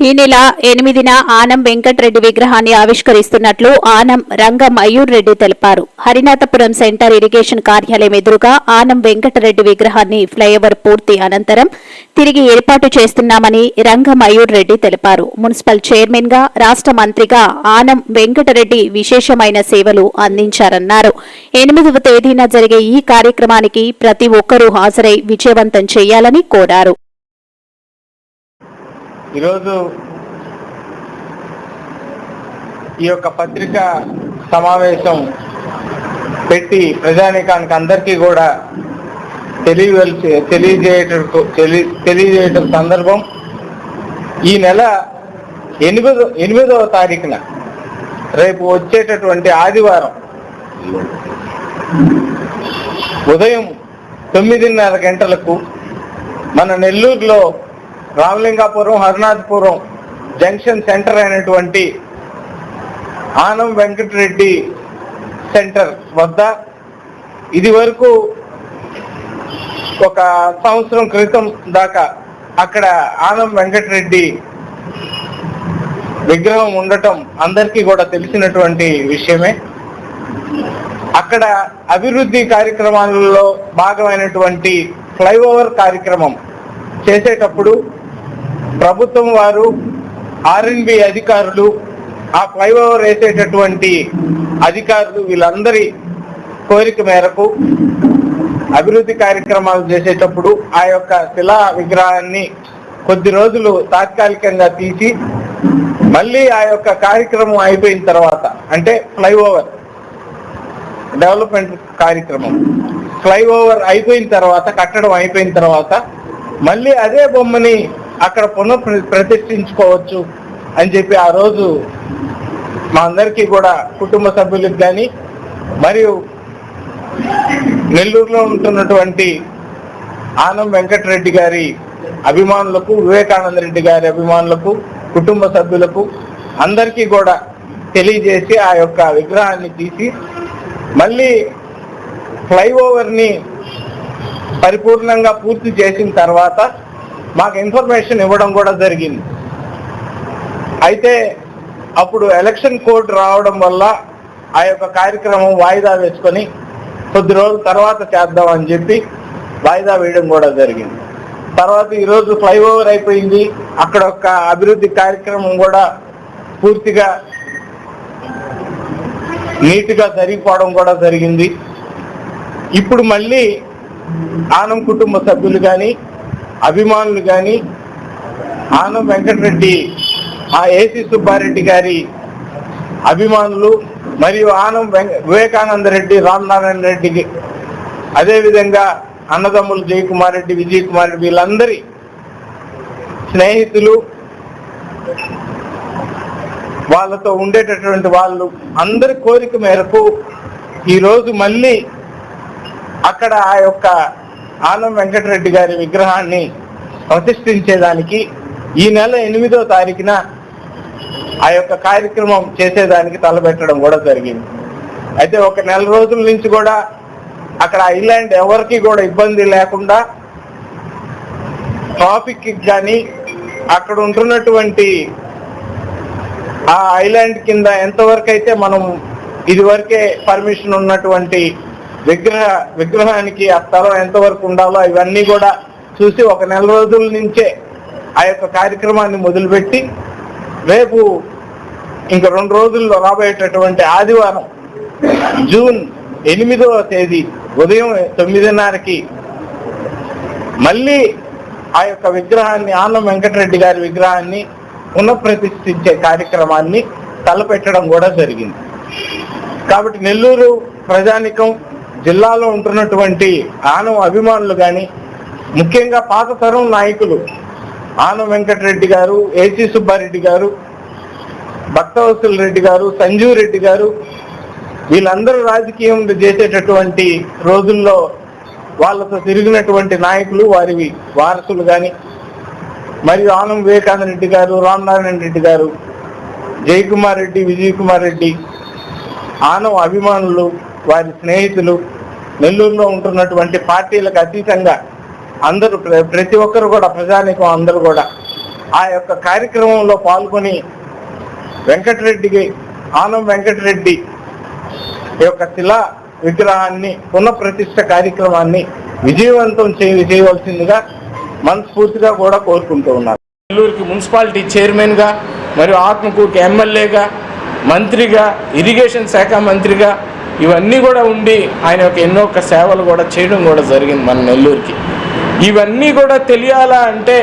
ఈ నెల 8న ఆనం వెంకటరెడ్డి విగ్రహాన్ని ఆవిష్కరిస్తున్నట్లు ఆనం రంగ మయూర్ రెడ్డి తెలిపారు. హరినాథపురం సెంటర్ ఇరిగేషన్ కార్యాలయం ఎదురుగా ఆనం వెంకటరెడ్డి విగ్రహాన్ని ఫ్లైఓవర్ పూర్తి అనంతరం తిరిగి ఏర్పాటు చేస్తున్నామని రంగ మయూర్ రెడ్డి తెలిపారు. మున్సిపల్ చైర్మన్ గా, రాష్ట్ర మంత్రిగా ఆనం వెంకటరెడ్డి విశేషమైన సేవలు అందించారన్నారు. 8వ తేదీన జరిగే ఈ కార్యక్రమానికి ప్రతి ఒక్కరూ హాజరై విజయవంతం చేయాలని కోరారు. ఈరోజు ఈ యొక్క పత్రికా సమావేశం పెట్టి ప్రజానీకానికి అందరికీ కూడా తెలియజేయటం సందర్భం ఈ నెల 8వ తారీఖున రేపు వచ్చేటటువంటి ఆదివారం ఉదయం 9:30 గంటలకు మన నెల్లూరులో రామలింగాపురం హరినాథపురం జంక్షన్ సెంటర్ అయినటువంటి ఆనం వెంకటరెడ్డి సెంటర్ వద్ద ఇది వరకు ఒక సంవత్సరం క్రితం దాకా అక్కడ ఆనం వెంకటరెడ్డి విగ్రహం ఉండటం అందరికీ కూడా తెలిసినటువంటి విషయమే. అక్కడ అభివృద్ధి కార్యక్రమాలలో భాగమైనటువంటి ఫ్లైఓవర్ కార్యక్రమం చేసేటప్పుడు ప్రభుత్వం వారు ఆర్ఎన్బి అధికారులు, ఆ ఫ్లైఓవర్ వేసేటటువంటి అధికారులు వీళ్ళందరి కోరిక మేరకు అభివృద్ధి కార్యక్రమాలు చేసేటప్పుడు ఆ యొక్క శిలా విగ్రహాన్ని కొద్ది రోజులు తాత్కాలికంగా తీసి మళ్ళీ ఆ యొక్క కార్యక్రమం అయిపోయిన తర్వాత, అంటే ఫ్లైఓవర్ డెవలప్మెంట్ కార్యక్రమం ఫ్లైఓవర్ అయిపోయిన తర్వాత, కట్టడం అయిపోయిన తర్వాత మళ్ళీ అదే బొమ్మని అక్కడ ప్రతిష్ఠించుకోవచ్చు అని చెప్పి ఆ రోజు మా అందరికీ కూడా కుటుంబ సభ్యులకు కానీ మరియు నెల్లూరులో ఉంటున్నటువంటి ఆనం వెంకటరెడ్డి గారి అభిమానులకు, వివేకానంద రెడ్డి గారి అభిమానులకు, కుటుంబ సభ్యులకు అందరికీ కూడా తెలియజేసి ఆ యొక్క విగ్రహాన్ని తీసి మళ్ళీ ఫ్లైఓవర్ని పరిపూర్ణంగా పూర్తి చేసిన తర్వాత మాకు ఇన్ఫర్మేషన్ ఇవ్వడం కూడా జరిగింది. అయితే అప్పుడు ఎలక్షన్ కోడ్ రావడం వల్ల ఆ యొక్క కార్యక్రమం వాయిదా వేసుకొని కొద్ది రోజుల తర్వాత చేద్దామని చెప్పి వాయిదా వేయడం కూడా జరిగింది. తర్వాత ఈరోజు ఫ్లైఓవర్ అయిపోయింది, అక్కడ ఒక అభివృద్ధి కార్యక్రమం కూడా పూర్తిగా నీట్గా జరిగిపోవడం కూడా జరిగింది. ఇప్పుడు మళ్ళీ ఆనం కుటుంబ సభ్యులు కానీ, అభిమానులు కానీ, ఆనం వెంకటరెడ్డి ఆ ఏసీ సుబ్బారెడ్డి గారి అభిమానులు మరియు ఆనం వివేకానంద రెడ్డి, రామనారాయణ రెడ్డికి, అదేవిధంగా అన్నదమ్ములు జయకుమార్ రెడ్డి, విజయ్ కుమార్ రెడ్డి వీళ్ళందరి స్నేహితులు, వాళ్ళతో ఉండేటటువంటి వాళ్ళు అందరి కోరిక మేరకు ఈరోజు మళ్ళీ అక్కడ ఆ యొక్క ఆనం వెంకటరెడ్డి గారి విగ్రహాన్ని ప్రతిష్ఠించేదానికి ఈ నెల 8వ తారీఖున ఆ యొక్క కార్యక్రమం చేసేదానికి తలపెట్టడం కూడా జరిగింది. అయితే ఒక నెల రోజుల నుంచి కూడా అక్కడ ఐలాండ్ ఎవరికి కూడా ఇబ్బంది లేకుండా ట్రాఫిక్ కానీ అక్కడ ఉంటున్నటువంటి ఆ ఐలాండ్ కింద ఎంతవరకు అయితే మనం ఇదివరకే పర్మిషన్ ఉన్నటువంటి విగ్రహానికి ఆ స్థలం ఎంతవరకు ఉండాలో ఇవన్నీ కూడా చూసి ఒక నెల రోజుల నుంచే ఆ యొక్క కార్యక్రమాన్ని మొదలుపెట్టి రేపు ఇంక 2 రోజుల్లో రాబోయేటటువంటి ఆదివారం జూన్ 8వ తేదీ ఉదయం 9:30కి మళ్ళీ ఆ యొక్క విగ్రహాన్ని, ఆనం వెంకటరెడ్డి గారి విగ్రహాన్ని పునఃప్రతిష్ఠించే కార్యక్రమాన్ని తలపెట్టడం కూడా జరిగింది. కాబట్టి నెల్లూరు ప్రజానికం, జిల్లాలో ఉంటున్నటువంటి ఆనం అభిమానులు కానీ, ముఖ్యంగా పాత తరం నాయకులు ఆనం వెంకటరెడ్డి గారు, ఏసీ సుబ్బారెడ్డి గారు, భక్తవత్సల రెడ్డి గారు, సంజీవ్ రెడ్డి గారు వీళ్ళందరూ రాజకీయం చేసేటటువంటి రోజుల్లో వాళ్ళతో తిరిగినటువంటి నాయకులు, వారి వారసులు కానీ, మరియు ఆనం వివేకానంద రెడ్డి గారు, రామనారాయణ రెడ్డి గారు, జయకుమార్ రెడ్డి, విజయ్ కుమార్ రెడ్డి, ఆనం అభిమానులు, వారి స్నేహితులు, నెల్లూరులో ఉంటున్నటువంటి పార్టీలకు అతీతంగా అందరూ, ప్రతి ఒక్కరు కూడా, ప్రజానీకం అందరూ కూడా ఆ యొక్క కార్యక్రమంలో పాల్గొని ఆనం వెంకటరెడ్డి యొక్క శిలా విగ్రహాన్ని పునఃప్రతిష్ఠ కార్యక్రమాన్ని విజయవంతం చేయవలసిందిగా మనస్ఫూర్తిగా కూడా కోరుకుంటూ ఉన్నారు. నెల్లూరుకి మున్సిపాలిటీ చైర్మన్గా మరియు ఆత్మకూరుకి ఎమ్మెల్యేగా, మంత్రిగా, ఇరిగేషన్ శాఖ మంత్రిగా ఇవన్నీ కూడా ఉండి ఆయన యొక్క ఎన్నో సేవలు కూడా చేయడం కూడా జరిగింది మన నెల్లూరుకి. ఇవన్నీ కూడా తెలియాలా అంటే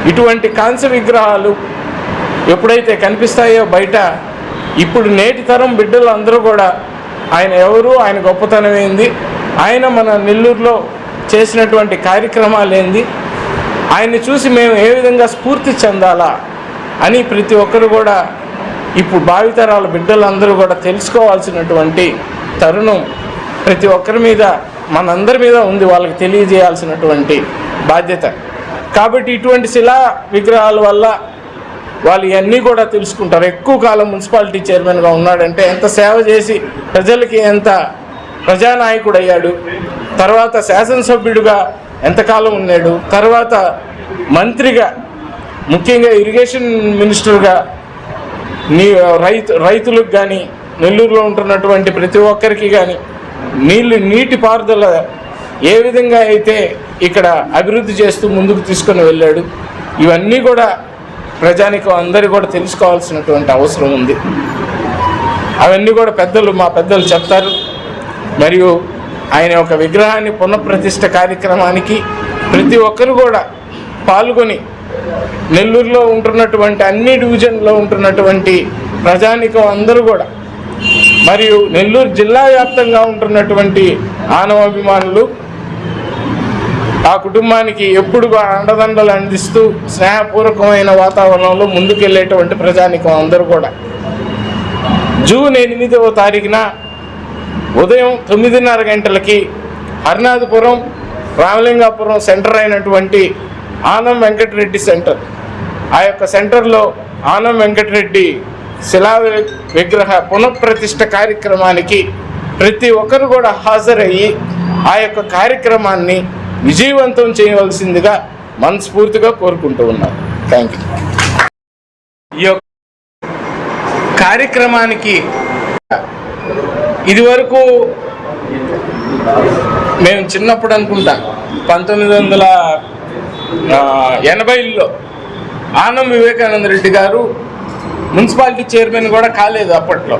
ఇటువంటి కాంస్య విగ్రహాలు ఎప్పుడైతే కనిపిస్తాయో బయట, ఇప్పుడు నేటి తరం బిడ్డలు అందరూ కూడా ఆయన ఎవరు, ఆయన గొప్పతనం ఏంది, ఆయన మన నెల్లూరులో చేసినటువంటి కార్యక్రమాలు ఏంది, ఆయన్ని చూసి మేము ఏ విధంగా స్ఫూర్తి చెందాలా అని ప్రతి ఒక్కరు కూడా ఇప్పుడు భావితరాల బిడ్డలందరూ కూడా తెలుసుకోవాల్సినటువంటి తరుణం ప్రతి ఒక్కరి మీద, మనందరి మీద ఉంది. వాళ్ళకి తెలియజేయాల్సినటువంటి బాధ్యత. కాబట్టి ఇటువంటి శిలా విగ్రహాల వల్ల వాళ్ళు ఇవన్నీ కూడా తెలుసుకుంటారు. ఎక్కువ కాలం మున్సిపాలిటీ చైర్మన్గా ఉన్నాడంటే ఎంత సేవ చేసి ప్రజలకి ఎంత ప్రజానాయకుడు అయ్యాడు, తర్వాత శాసనసభ్యుడిగా ఎంతకాలం ఉన్నాడు, తర్వాత మంత్రిగా, ముఖ్యంగా ఇరిగేషన్ మినిస్టర్గా రైతులకు కానీ, నెల్లూరులో ఉంటున్నటువంటి ప్రతి ఒక్కరికి కానీ నీటి పారుదల ఏ విధంగా అయితే ఇక్కడ అభివృద్ధి చేస్తూ ముందుకు తీసుకొని వెళ్ళాడు, ఇవన్నీ కూడా ప్రజానికం అందరూ కూడా తెలుసుకోవాల్సినటువంటి అవసరం ఉంది. అవన్నీ కూడా మా పెద్దలు చెప్తారు. మరియు ఆయన ఒక విగ్రహాన్ని పునఃప్రతిష్ఠ కార్యక్రమానికి ప్రతి ఒక్కరు కూడా పాల్గొని నెల్లూరులో ఉంటున్నటువంటి అన్ని డివిజన్లో ఉంటున్నటువంటి ప్రజానికం అందరూ కూడా, మరియు నెల్లూరు జిల్లా వ్యాప్తంగా ఉంటున్నటువంటి ఆనవాభిమానులు ఆ కుటుంబానికి ఎప్పుడు అండదండలు అందిస్తూ స్నేహపూర్వకమైన వాతావరణంలో ముందుకెళ్ళేటువంటి ప్రజానికం అందరూ కూడా జూన్ 8వ తారీఖున ఉదయం 9:30 గంటలకి హరినాథపురం, రామలింగాపురం సెంటర్ అయినటువంటి ఆనం వెంకటరెడ్డి సెంటర్, ఆ యొక్క సెంటర్లో ఆనం వెంకటరెడ్డి శిలా విగ్రహ పునఃప్రతిష్ఠ కార్యక్రమానికి ప్రతి ఒక్కరు కూడా హాజరయ్యి ఆ యొక్క కార్యక్రమాన్ని విజయవంతం చేయవలసిందిగా మనస్ఫూర్తిగా కోరుకుంటూ ఉన్నాను. Thank you. ఈ యొక్క కార్యక్రమానికి ఇదివరకు మేము చిన్నప్పుడు అనుకుంటా 1980లో ఆనం వివేకానంద రెడ్డి గారు మున్సిపాలిటీ చైర్మన్ కూడా కాలేదు అప్పట్లో,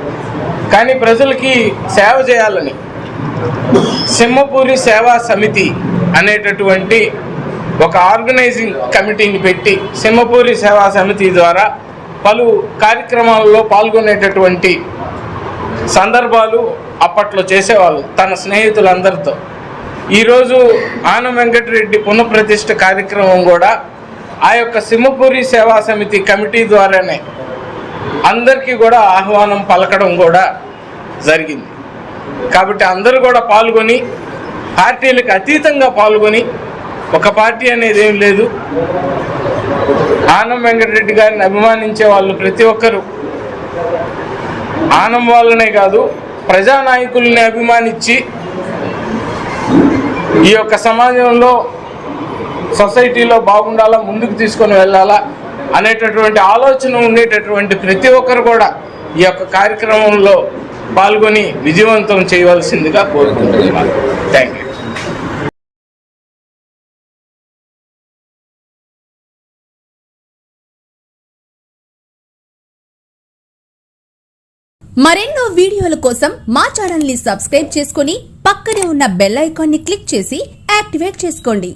కానీ ప్రజలకి సేవ చేయాలని సింహపూరి సేవా సమితి అనేటటువంటి ఒక ఆర్గనైజింగ్ కమిటీని పెట్టి సింహపూరి సేవా సమితి ద్వారా పలు కార్యక్రమాల్లో పాల్గొనేటటువంటి సందర్భాలు అప్పట్లో చేసేవాళ్ళు తన స్నేహితులందరితో. ఈరోజు ఆనం వెంకటరెడ్డి పునఃప్రతిష్ఠ కార్యక్రమం కూడా ఆ యొక్క సింహపూరి సేవా సమితి కమిటీ ద్వారానే అందరికీ కూడా ఆహ్వానం పలకడం కూడా జరిగింది. కాబట్టి అందరూ కూడా పాల్గొని, పార్టీలకు అతీతంగా పాల్గొని, ఒక పార్టీ అనేది ఏం లేదు, ఆనం వెంకటరెడ్డి గారిని అభిమానించే వాళ్ళు ప్రతి ఒక్కరు ఆనం వాళ్ళనే కాదు ప్రజానాయకుల్ని అభిమానించి ఈ యొక్క సమాజంలో సొసైటీలో బాగుండాలా, ముందుకు తీసుకొని వెళ్ళాలా అనేటటువంటి ఆలోచన ఉండేటటువంటి ప్రతి ఒక్కరు కూడా ఈ యొక్క కార్యక్రమంలో పాల్గొని విజయవంతం చేయవలసిందిగా కోరుకుంటున్నాను. Thank you. మరెన్నో వీడియోల కోసం మా ఛానల్ ని సబ్స్క్రైబ్ చేసుకుని పక్కనే ఉన్న బెల్ ఐకాన్ ని క్లిక్ చేసి యాక్టివేట్ చేసుకోండి.